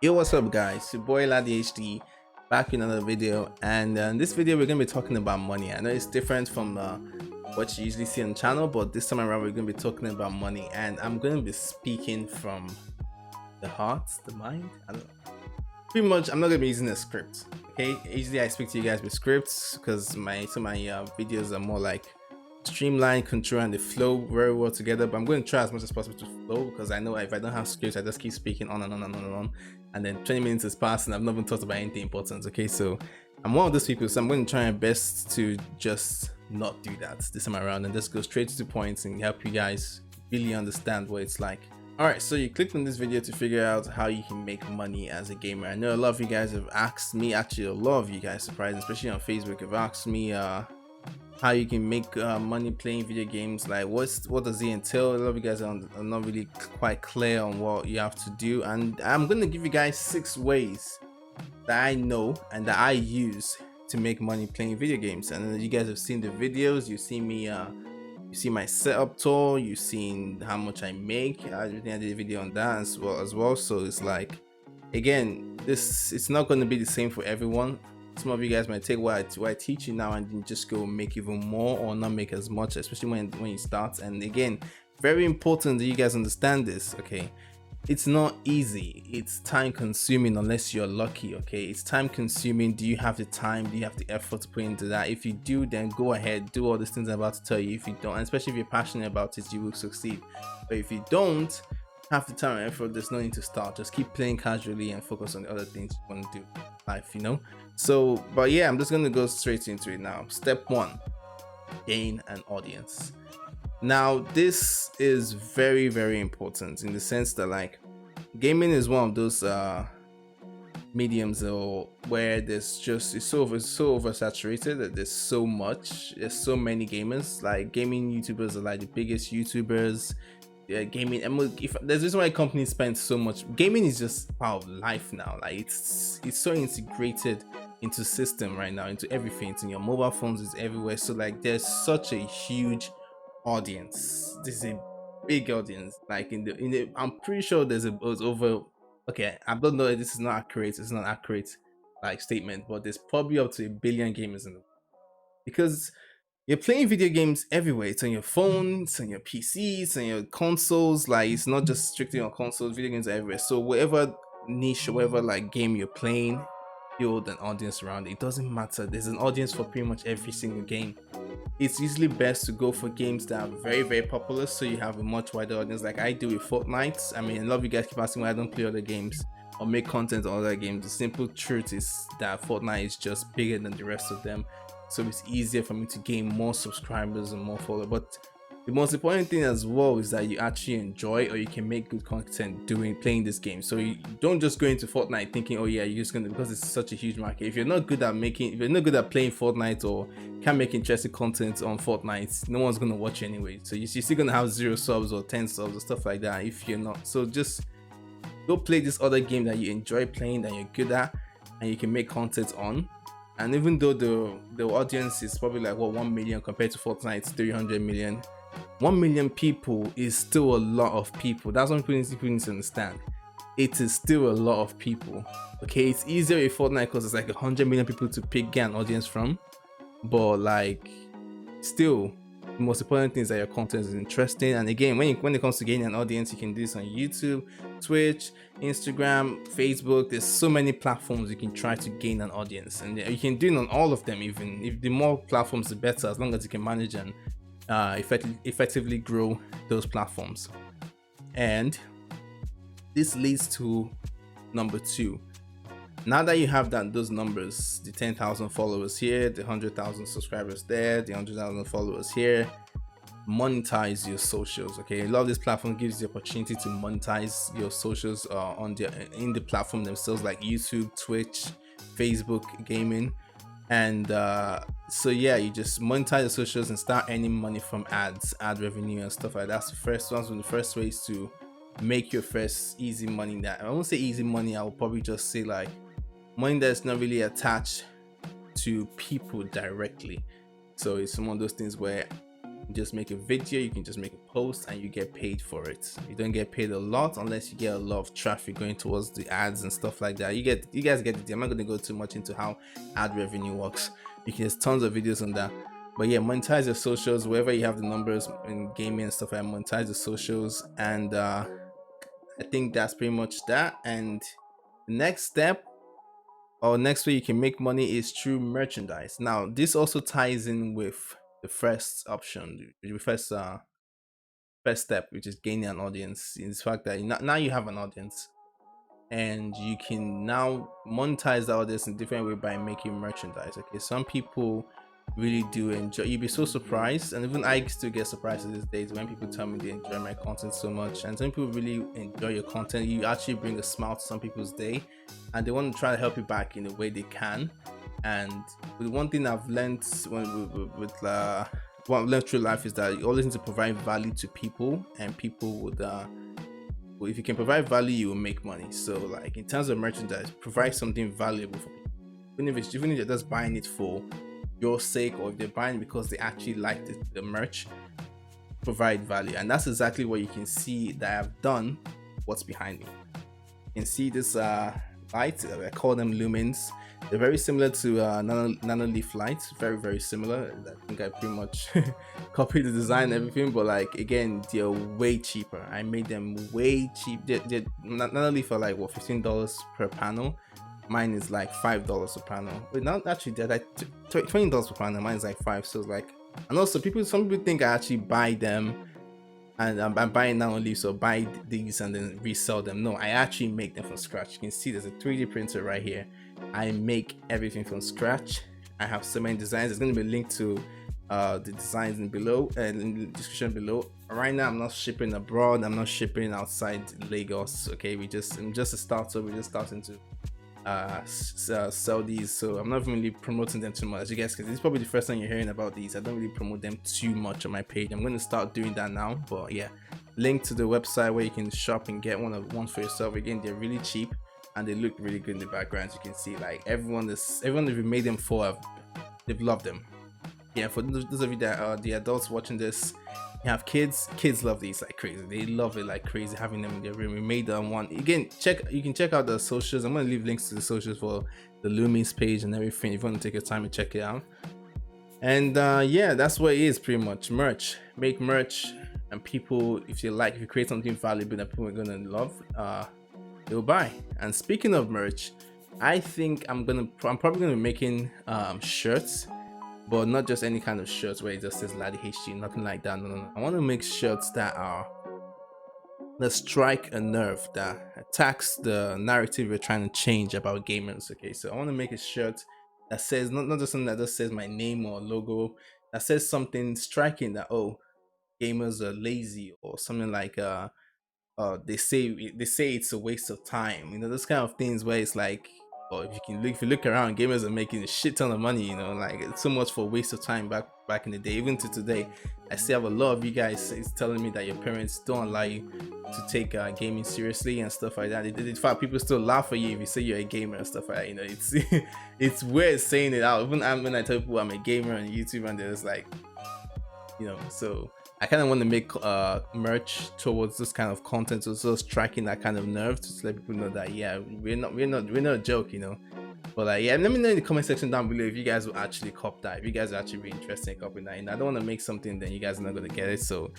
Yo, what's up guys, your boy LaddyHD back in another video, and in this video we're going to be talking about money. I know it's different from what you usually see on the channel, but this time around we're going to be talking about money, and I'm going to be speaking from the heart, the mind. I don't know. Pretty much I'm not going to be using a script. Okay, usually I speak to you guys with scripts because my videos are more like streamline, control, and they flow very well together. But I'm going to try as much as possible to flow, because I know if I don't have scripts I just keep speaking on and on and on and on, and then 20 minutes has passed and I've not even talked about anything important. Okay, so I'm one of those people, so I'm going to try my best to just not do that this time around and just go straight to the point and help you guys really understand what it's like. Alright, so you clicked on this video to figure out how you can make money as a gamer. I know a lot of you guys have asked me, actually a lot of you guys, surprised, especially on Facebook, have asked me how you can make money playing video games. Like what does it entail? A lot of you guys are not really quite clear on what you have to do, and I'm going to give you guys 6 ways that I know and that I use to make money playing video games. And you guys have seen the videos, you see me you see my setup tour, you've seen how much I make. I did a video on that as well. So it's like, again, it's not going to be the same for everyone. Some of you guys might take what I teach you now and then just go make even more, or not make as much, especially when you start. And again, very important that you guys understand this. Okay, it's not easy, it's time consuming unless you're lucky. Okay, it's time consuming. Do you have the time? Do you have the effort to put into that? If you do, then go ahead, do all these things I'm about to tell you. If you don't, and especially if you're passionate about it, you will succeed. But if you don't have the time and effort, there's no need to start. Just keep playing casually and focus on the other things you want to do in life, you know. So, but yeah, I'm just going to go straight into it now. Step 1, gain an audience. Now this is very, very important in the sense that, like, gaming is one of those mediums where there's just it's so oversaturated, that there's so many gamers. Like, gaming YouTubers are like the biggest YouTubers. Yeah, gaming, if there's reason why companies spend so much. Gaming is just part of life now. Like, it's so integrated into system right now, into everything. It's in your mobile phones, it's everywhere. So like, there's such a huge audience. This is a big audience. Like I'm pretty sure there's over, okay, I don't know if this is not accurate, it's not accurate like statement, but there's probably up to 1 billion gamers in the world, because you're playing video games everywhere. It's on your phone, it's on your PCs, on your consoles. Like, it's not just strictly on consoles, video games are everywhere. So whatever niche or whatever like game you're playing, build an audience around it. It doesn't matter, there's an audience for pretty much every single game. It's usually best to go for games that are very, very popular, so you have a much wider audience, like I do with Fortnite. I mean, a lot of you guys keep asking why I don't play other games or make content on other games. The simple truth is that Fortnite is just bigger than the rest of them, so it's easier for me to gain more subscribers and more followers. But the most important thing as well is that you actually enjoy, or you can make good content playing this game. So you don't just go into Fortnite thinking, oh yeah, you're just gonna, because it's such a huge market. If you're not good at playing Fortnite, or can't make interesting content on Fortnite, no one's gonna watch you anyway. So you're still gonna have 0 subs or 10 subs or stuff like that if you're not. So just go play this other game that you enjoy playing, that you're good at, and you can make content on. And even though the audience is probably like, what, 1 million compared to Fortnite's 300 million, 1 million people is still a lot of people. That's what people need to understand. It is still a lot of people. Okay, it's easier with Fortnite because it's like 100 million people to get an audience from, but like, still, the most important thing is that your content is interesting. And again, when it comes to gaining an audience, you can do this on YouTube, Twitch, Instagram, Facebook. There's so many platforms you can try to gain an audience, and you can do it on all of them. Even if the more platforms, the better, as long as you can manage and effectively grow those platforms. And this leads to number 2. Now that you have those numbers, the 10,000 followers here, the 100,000 subscribers there, the 100,000 followers here, monetize your socials. Okay, a lot of this platform gives you the opportunity to monetize your socials in the platform themselves, like YouTube, Twitch, Facebook, gaming. And so yeah, you just monetize your socials and start earning money from ads, ad revenue and stuff like that. That's the first one. So the first way is to make your first easy money. That I won't say easy money, I will probably just say like money that's not really attached to people directly. So it's one of those things where You just make a video, you can just make a post, and you get paid for it. You don't get paid a lot unless you get a lot of traffic going towards the ads and stuff like that. You guys get it. I'm not going to go too much into how ad revenue works. There's tons of videos on that. But yeah, monetize your socials wherever you have the numbers in gaming and stuff like monetize the socials. And I think that's pretty much that. And the next step or next way you can make money is through merchandise. Now, this also ties in with the first option, the first step, which is gaining an audience. In the fact that now you have an audience, and you can now monetize all this in different way by making merchandise. Okay, some people really do enjoy, you'll be so surprised, and even I still get surprised these days when people tell me they enjoy my content so much. And some people really enjoy your content. You actually bring a smile to some people's day, and they want to try to help you back in the way they can. And with one thing I've learned what I've learned through life is that you always need to provide value to people, and people would if you can provide value, you will make money. So like in terms of merchandise, provide something valuable for people. Even if they're just buying it for your sake, or if they're buying because they actually like the merch, provide value. And that's exactly what you can see that I've done. What's behind me? You can see this light. I call them lumens. They're very similar to nano leaf lights. Very similar. I think I pretty much copied the design and everything, but like again, they're way cheaper. I made them way cheap. Nano leaf are like what, $15 per panel. Mine is like $5 a panel. But not actually, they're like $20 per panel. Mine is like $5. So it's like, and also some people think I actually buy them and I'm buying nano leaves, so buy these and then resell them. No, I actually make them from scratch. You can see there's a 3D printer right here. I make everything from scratch. I have so many designs. There's going to be a link to the designs in below and in the description below. Right now I'm not shipping abroad, I'm not shipping outside Lagos. Okay, I'm just a starter. We're just starting to sell these, so I'm not really promoting them too much, as you guys, because this is probably the first time you're hearing about these. I don't really promote them too much on my page. I'm going to start doing that now. But yeah, link to the website where you can shop and get one for yourself. Again, they're really cheap and they look really good in the background. As you can see, like everyone that we made them for, they've loved them. Yeah, for those of you that are the adults watching this, you have kids love these like crazy. They love it like crazy, having them in their room. We made one. Again, you can check out the socials. I'm gonna leave links to the socials for the Lumens page and everything if you want to take your time and check it out. And yeah, that's what it is pretty much. Merch. Make merch, and people, if you create something valuable that people are gonna love, they'll buy. And speaking of merch, I think I'm probably gonna be making shirts. But not just any kind of shirts where it just says Laddie HG, nothing like that. No. I want to make shirts that strike a nerve, that attacks the narrative we're trying to change about gamers. Okay, so I want to make a shirt that says not just something that just says my name or logo, that says something striking, that gamers are lazy, or something like they say it's a waste of time. Those kind of things where it's like, if you look around, gamers are making a shit ton of money. Like it's so much for a waste of time back in the day. Even to today, I still have a lot of you guys is telling me that your parents don't allow you to take gaming seriously and stuff like that. In fact, people still laugh at you if you say you're a gamer and stuff like that. It's it's weird saying it out. Even when I tell people I'm a gamer on YouTube, and there's like, so I kind of want to make merch towards this kind of content, so striking that kind of nerve, to let people know that yeah, we're not a joke, But like, yeah, let me know in the comment section down below if you guys will actually cop that, if you guys are actually really interested in copying that. And I don't want to make something then you guys are not going to get it. So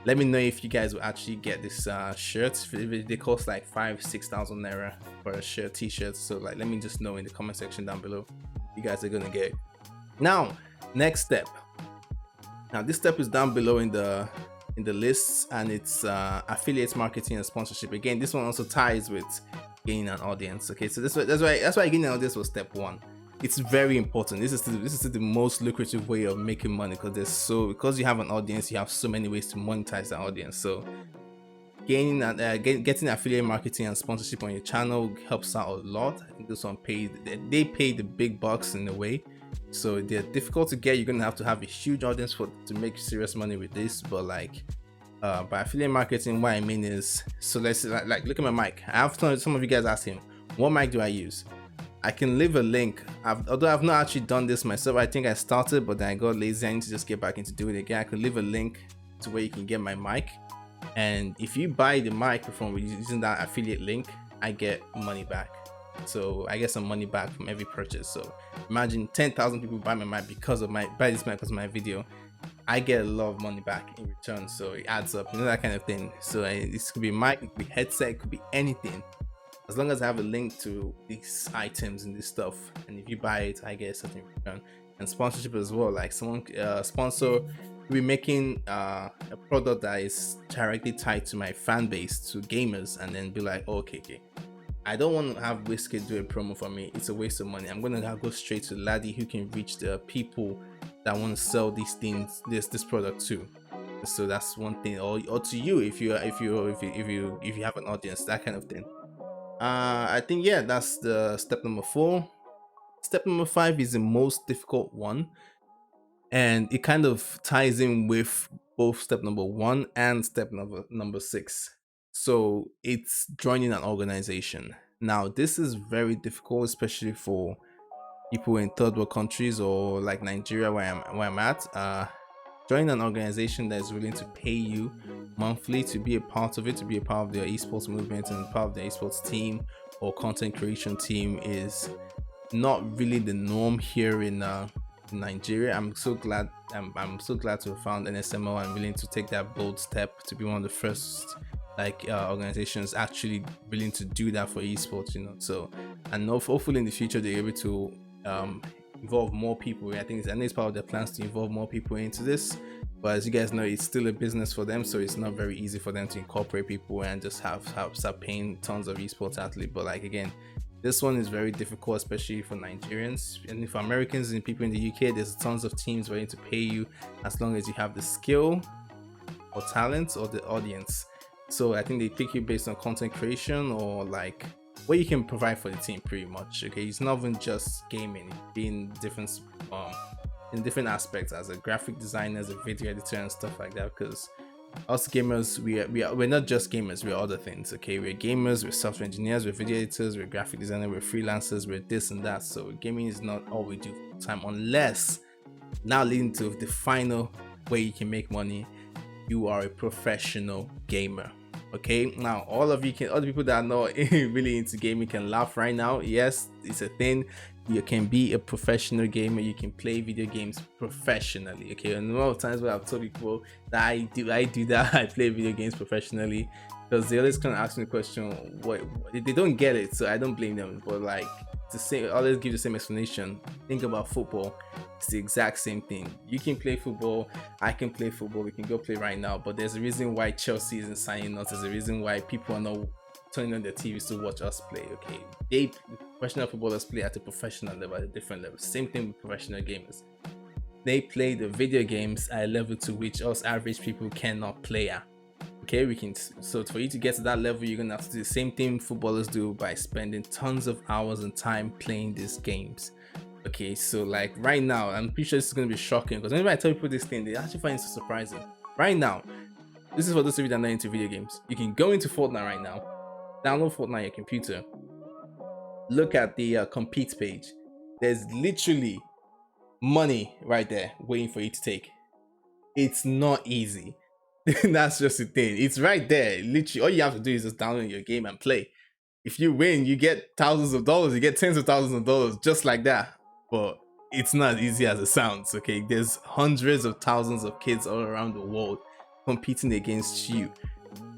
let me know if you guys will actually get this shirts. They cost like 5,000-6,000 naira for a shirt, t-shirt. So like, let me just know in the comment section down below if you guys are going to get it. Now, next step. Now this step is down below in the lists, and it's affiliate marketing and sponsorship. Again, this one also ties with gaining an audience. Okay, so that's why gaining an audience was step one. It's very important. This is the most lucrative way of making money, because you have an audience, you have so many ways to monetize that audience. So getting affiliate marketing and sponsorship on your channel helps out a lot. I think this one they pay the big bucks in a way. So they're difficult to get. You're gonna have to have a huge audience to make serious money with this. But like by affiliate marketing, what I mean is, so let's like look at my mic. I have some of you guys asking, what mic do I use? I can leave a link. Although I've not actually done this myself, I think I started, but then I got lazy. I need to just get back into doing it again. I could leave a link to where you can get my mic. And if you buy the microphone using that affiliate link, I get money back. So I get some money back from every purchase. So imagine 10,000 people buy my mic because of this mic because of my video. I get a lot of money back in return. So it adds up, that kind of thing. So this could be mic, it could be headset, it could be anything. As long as I have a link to these items and this stuff, and if you buy it, I get a certain return. And sponsorship as well, like someone sponsor, we're making a product that is directly tied to my fan base, to gamers, and then be like, okay, I don't want to have Wizkid do a promo for me. It's a waste of money. I'm gonna go straight to Laddie, who can reach the people that want to sell these things, this product to. So that's one thing, or to you if you have an audience, that kind of thing. I think, yeah, that's the step number 4. Step number 5 is the most difficult one, and it kind of ties in with both step number 1 and step number 6. So it's joining an organization. Now this is very difficult, especially for people in third world countries or like Nigeria, where I'm at. Join an organization that is willing to pay you monthly to be a part of it, to be a part of their esports movement and part of the esports team or content creation team is not really the norm here in Nigeria. I'm so glad to have found NSMO and willing to take that bold step to be one of the first organizations actually willing to do that for esports, So, and hopefully in the future they're able to involve more people. I think it's part of their plans to involve more people into this, but as you guys know, it's still a business for them, so it's not very easy for them to incorporate people and just start paying tons of esports athletes. But again, this one is very difficult, especially for Nigerians, and for Americans and people in the UK. There's tons of teams willing to pay you as long as you have the skill or talent or the audience. So I think they pick you based on content creation or what you can provide for the team, pretty much. Okay, it's not even just gaming, being different in different aspects, as a graphic designer, as a video editor and stuff like that. Because us gamers, we're not just gamers, we're other things. Okay, we're gamers, we're software engineers, we're video editors, we're graphic designers, we're freelancers, we're this and that. So gaming is not all we do full time, unless, now leading to the final way you can make money, you are a professional gamer. Okay, now all the people that are not really into gaming can laugh right now. Yes, it's a thing. You can be a professional gamer. You can play video games professionally. Okay, and a lot of times when I've told people that I do that, I play video games professionally, because they always kind of ask me the question, what they don't get it, so I don't blame them. But always give the same explanation. Think about football. It's the exact same thing. You can play football, I can play football, we can go play right now, but there's a reason why Chelsea isn't signing us. There's a reason why people are not turning on their TVs to watch us play. Okay, professional footballers play at a professional level, at a different level. Same thing with professional gamers. They play the video games at a level to which us average people cannot play at. Okay, so for you to get to that level, you're gonna have to do the same thing footballers do by spending tons of hours and time playing these games. Okay, so right now, I'm pretty sure this is gonna be shocking, because whenever I tell people this thing, they actually find it so surprising. Right now, this is for those of you that are not into video games. You can go into Fortnite right now, download Fortnite on your computer, look at the compete page. There's literally money right there waiting for you to take. It's not easy. That's just the thing. It's right there. Literally, all you have to do is just download your game and play. If you win, you get thousands of dollars. You get tens of thousands of dollars just like that. But it's not as easy as it sounds. Okay, there's hundreds of thousands of kids all around the world competing against you.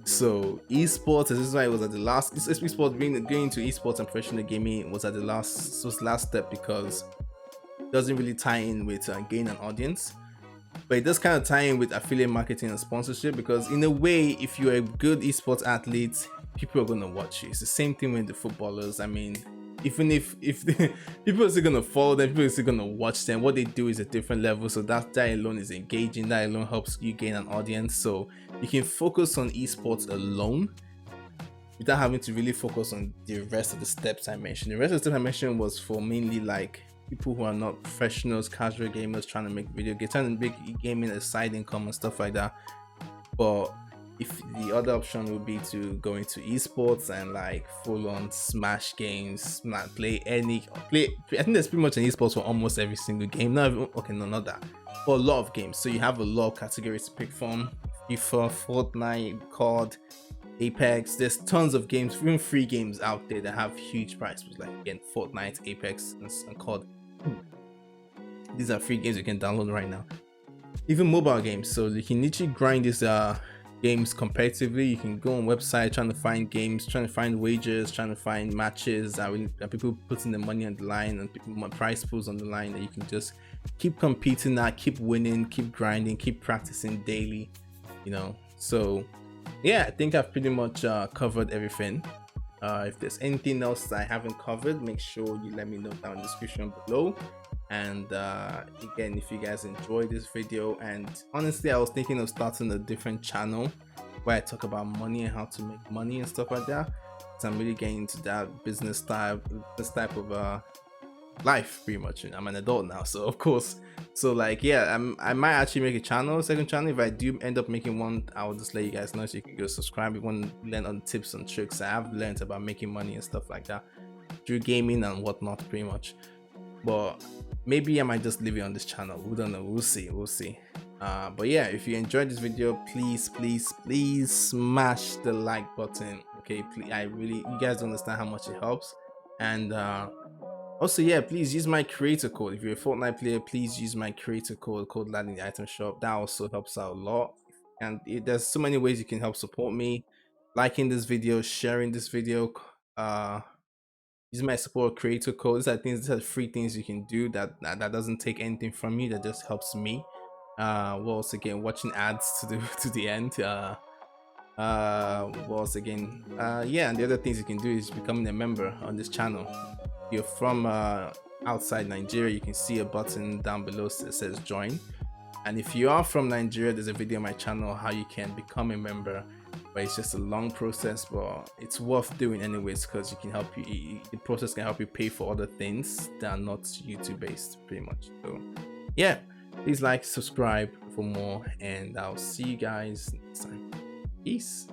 So esports, this is why it was at the last. Esports, going to esports and professional gaming was at the last step, because it doesn't really tie in with gain an audience. But it does kind of tie in with affiliate marketing and sponsorship, because in a way, if you're a good esports athlete, people are going to watch you. It's the same thing with the footballers. I mean, even if people are still going to follow them, people are still going to watch them, what they do is a different level. So that alone is engaging. That alone helps you gain an audience. So you can focus on esports alone without having to really focus on the rest of the steps I mentioned. The rest of the steps I mentioned was for mainly people who are not professionals, casual gamers trying to make video games, trying to make gaming a side income and stuff like that. But If the other option would be to go into esports and like full on smash games, not play any play. I think there's pretty much an esports for almost every single game. Not even, okay, no, not that, for a lot of games. So you have a lot of categories to pick from: FIFA, Fortnite, COD, Apex. There's tons of games, even free games out there that have huge prices, like again Fortnite, Apex, and COD. These are free games you can download right now. Even mobile games, so you can literally grind these games competitively. You can go on website trying to find games, trying to find wagers, trying to find matches, and people putting the money on the line and people price pools on the line that you can just keep competing at, keep winning, keep grinding, keep practicing daily, you know. So yeah, I think I've pretty much covered everything. If there's anything else I haven't covered, make sure you let me know down in the description below. And again, if you guys enjoyed this video, and honestly I was thinking of starting a different channel where I talk about money and how to make money and stuff like that, so I'm really getting into that business type, this type of life pretty much. I'm an adult now, so of course, so like yeah, I might actually make a channel, second channel. If I do end up making one, I'll just let you guys know, so you can go subscribe if you want to learn on tips and tricks I have learned about making money and stuff like that through gaming and whatnot pretty much. But maybe I might just leave it on this channel, we don't know, we'll see. But yeah, if you enjoyed this video, please smash the like button, okay? Please, I really, you guys don't understand how much it helps. And also yeah, please use my creator code. If you're a Fortnite player, please use my creator code LAD in the item shop. That also helps out a lot. And there's so many ways you can help support me: liking this video, sharing this video, use my support creator code. These are free things you can do that doesn't take anything from you, that just helps me. Well, also again, watching ads to the to the end. Well, also again, yeah, and the other things you can do is becoming a member on this channel. If you're from outside Nigeria, you can see a button down below that says join. And if you are from Nigeria, there's a video on my channel how you can become a member, but it's just a long process, but it's worth doing anyways, because you can help you, the process can help you pay for other things that are not YouTube based pretty much. So yeah, please like, subscribe for more, and I'll see you guys next time. Peace.